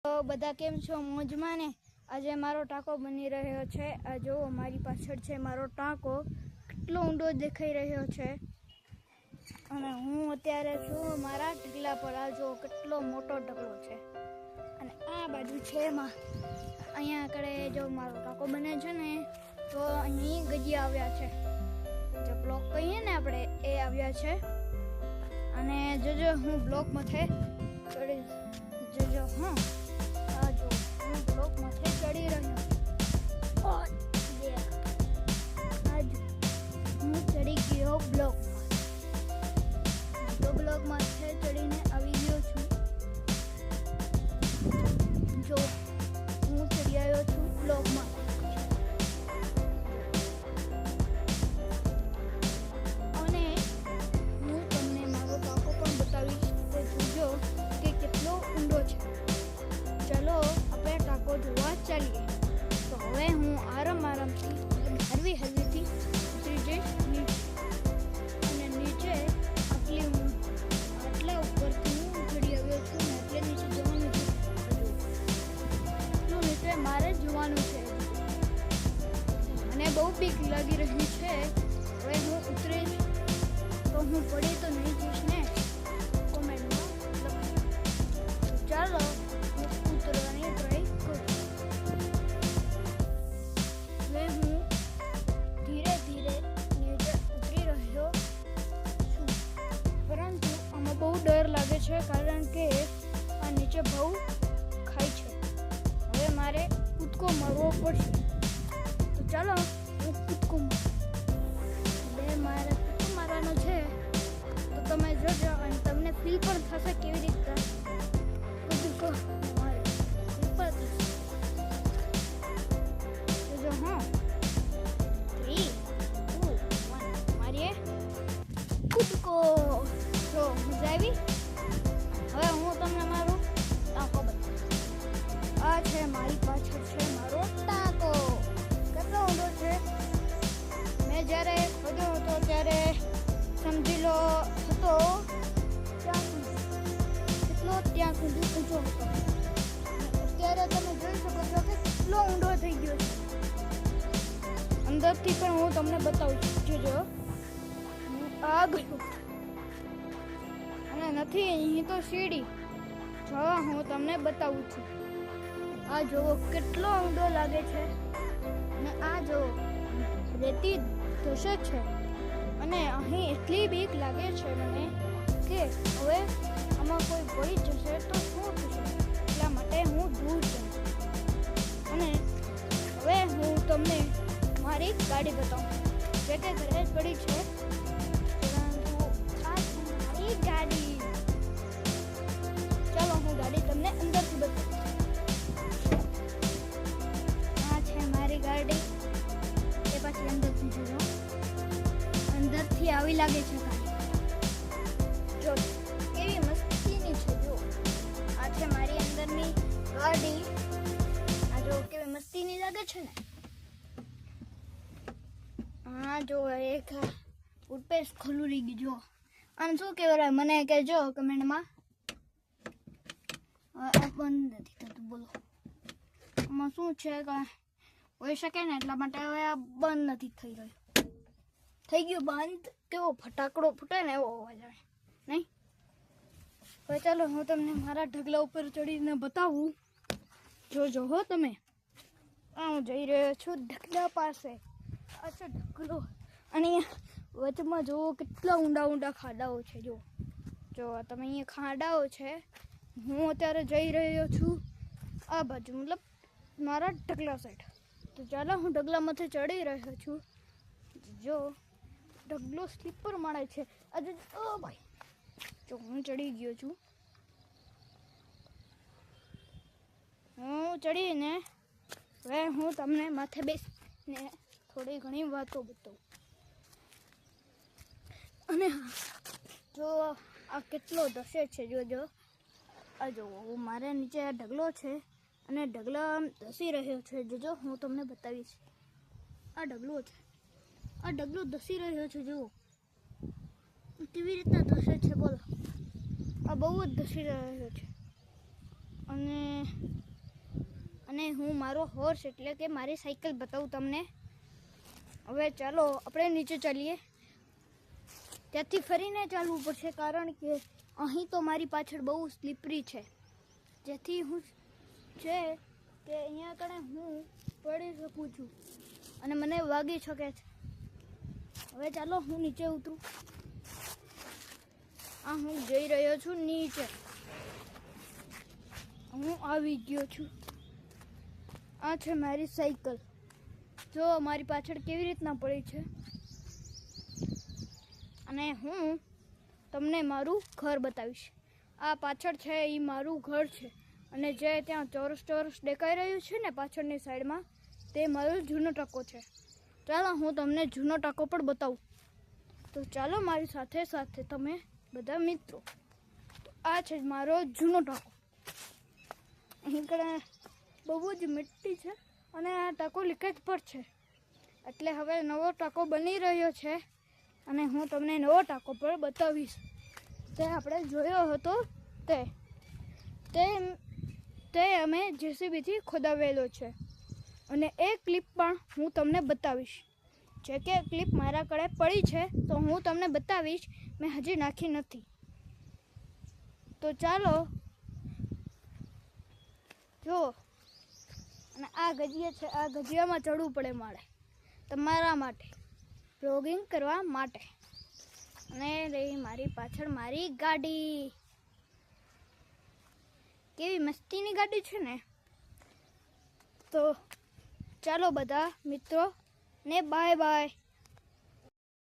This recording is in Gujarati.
તો બધા કેમ છો? મોજમાં ને? આજે મારો ટાંકો બની રહ્યો છે. આ જુઓ મારી પાછળ છે મારો ટાંકો, કેટલો ઊંડો દેખાઈ રહ્યો છે. અને હું અત્યારે છું મારા ઢગલા પર. આ જુઓ કેટલો મોટો ઢગલો છે. અને આ બાજુ છે અહીંયા આગળ જો મારો ટાંકો બને છે ને, તો અહીં ગજી આવ્યા છે, જે બ્લોક કહીએ ને આપણે, એ આવ્યા છે. અને જોજો હું બ્લોક માથે ચડી, જોજો હું બ્લોક માથે ચડી રહ્યો હું ચડી ગયો બ્લોક માથે ચડીને આવી ગયો છું. જો હું ચડી આવ્યો છું બ્લોકમાં. અને હું તમને મારો ટાંકો પણ બતાવીશ, તો જોજો કે કેટલો ઊંડો છે. ચલો આપણે ટાંકો જોવા ચાલીએ. તો હવે હું આરામથી હળવીથી ઉતરી જઈશ નીચે. અને નીચે આટલા ઉપરથી હું ચડી આવ્યો છું ને, એટલે નીચે જવાનું છે. એટલું નીચે મારે જોવાનું છે. મને બહુ બીક લાગી રહી છે. હવે હું ઉતરીશ તો હું પડી તો નહીં જઈશ ને? કોમેન્ટમાં લખો. ચાલો ઉતરવાની ટ્રાય કરું. હવે હું ધીરે ધીરે નીચે ઉતરી રહ્યો છું. પરંતુ આમાં બહુ ડર લાગે છે, કારણ કે આ નીચે બહુ ખાઈ છે. હવે મારે કૂદકો મારવો પડશે. તો ચાલો હું કૂદકો મારે કૂદકો મારવાનો છે. તો તમે જોજો અને તમને ફીલ પણ થશે કેવી રીતે કૂદકો મારે ફીલ પણ થશે. જોજો હા, 3, 2, 1 મારીએ કૂદકો. જો મજા આવી. હવે હું તમને મારું ટાંકો બતાવું. આ છે મારી પાછળ છે મારો ટાંકો. કેટલો ઊંડો છે. મેં જ્યારે ખોદ્યો હતો ત્યારે સમજી લો હતો ત્યાં સુધી ઊંચો હતો. અત્યારે તમે જોઈ શકો છો કે કેટલો ઊંડો થઈ ગયો છે. અંદરથી પણ હું તમને બતાવું છું. જો હું આ ગયો અને નથી અહીં તો સીડી. જો હું તમને બતાવું છું. આ જુઓ કેટલો ઊંડો લાગે છે. અને આ જો રેતી ધસે છે. અને અહીં એટલી બીક લાગે છે મને કે હવે આમાં કોઈ પડી જશે તો શું થશે. એટલા માટે હું દૂર જાઉં. અને હવે હું તમને મારી ગાડી બતાવું, જે કે ઘરે જ પડી છે. પરંતુ આ છે મારી ગાડી. ચાલો હું ગાડી તમને અંદરથી બતાવું. આ છે મારી ગાડી. એ પછી અંદરથી જોજો. અંદરથી આવી લાગે છે ગાડી. જો કેવી મસ્તીની છે. જો આ છે મારી અંદરની ગાડી. આ જો કેવી મસ્તીની લાગે છે ને. હા જો એક ફૂટપેસ ખુલ્લું રહી ગયું. જો આમ શું કહેવાય મને કહેજો કમેન્ટમાં. આ બંધ નથી થતું, બોલો આમાં શું છે કે હોઈ શકે ને, એટલા માટે હવે આ બંધ નથી થઈ રહ્યું. થઈ ગયું બંધ. કેવો ફટાકડો ફૂટે ને એવો અવાજ આવે નહીં. હવે ચાલો હું તમને મારા ઢગલા ઉપર ચડીને બતાવું. જોજો હો તમે. હું જઈ રહ્યો છું ઢગલા પાસે. અચ્છા ઢગલો. અને વચમાં જુઓ કેટલા ઊંડા ઊંડા ખાડાઓ છે. જો તમે અહીંયા ખાડાઓ છે. હું અત્યારે જઈ રહ્યો છું આ બાજુ, મતલબ મારા ઢગલા સાઈડ. તો ચાલો હું ઢગલામાંથી ચડી રહ્યો છું. જો ઢગલો સ્લીપર મળે છે. આજે ઓ ભાઈ, જો હું ચડી ગયો છું. હું ચડીને હવે હું તમને માથે બેસીને થોડી ઘણી વાતો બતાવું. અને હા, જો આ કેટલો ધસે છે. જોજો આ જો મારે નીચે ઢગલો છે અને ઢગલા ધસી રહ્યો છે. જોજો હું તમને બતાવીશ. આ ઢગલો છે. આ ઢગલો ધસી રહ્યો છે. જુઓ કેવી રીતના ધસે છે, બોલો. આ બહુ જ ધસી રહ્યો છે. અને હું મારો હોર્સ એટલે કે મારી સાયકલ બતાવું તમને. હવે ચાલો આપણે નીચે ચાલીએ. ત્યાંથી ફરીને ચાલવું પડશે કારણ કે અહીં તો મારી પાછળ બહુ સ્લીપરી છે, જેથી હું છે કે અહીંયા કણે હું પડી શકું છું અને મને વાગી શકે છે. હવે ચાલો હું નીચે ઉતરું. હું જઈ રહ્યો છું નીચે. હું આવી ગયો છું. આ છે મારી સાયકલ. જો મારી પાછળ કેવી રીતના પડી છે. અને હું તમને મારું ઘર બતાવીશ. આ પાછળ છે એ મારું ઘર છે અને જે ત્યાં ચોરસ દેખાઈ રહ્યું છે ને પાછળની સાઈડમાં, તે મારો જૂનો ટાંકો છે. ચાલો હું તમને જૂનો ટાંકો પણ બતાવું. તો ચાલો મારી સાથે સાથે તમે બધા મિત્રો. તો આ છે મારો જૂનો ટાંકો. અહીં કણે બહુ જ મિટ્ટી છે અને આ ટાંકો લીકેજ પર છે, એટલે હવે નવો ટાંકો બની રહ્યો છે અને હું તમને નવો ટાંકો પણ બતાવીશ. તે આપણે જોયો હતો તે અમે જેસીબીથી ખોદાવેલો છે. અને એ ક્લિપ પણ હું તમને બતાવીશ. જે કે ક્લિપ મારા કડે પડી છે તો હું તમને બતાવીશ. મેં હજી નાખી નથી. તો ચાલો જો. અને આ ગજિયા છે, આ ગજિયામાં ચડવું પડે મારે તમારા માટે, બ્લોગિંગ કરવા માટે. અને રહી મારી પાછળ મારી ગાડી. કેવી મસ્તીની ગાડી છે ને. તો ચાલો બધા મિત્રો ને બાય બાય.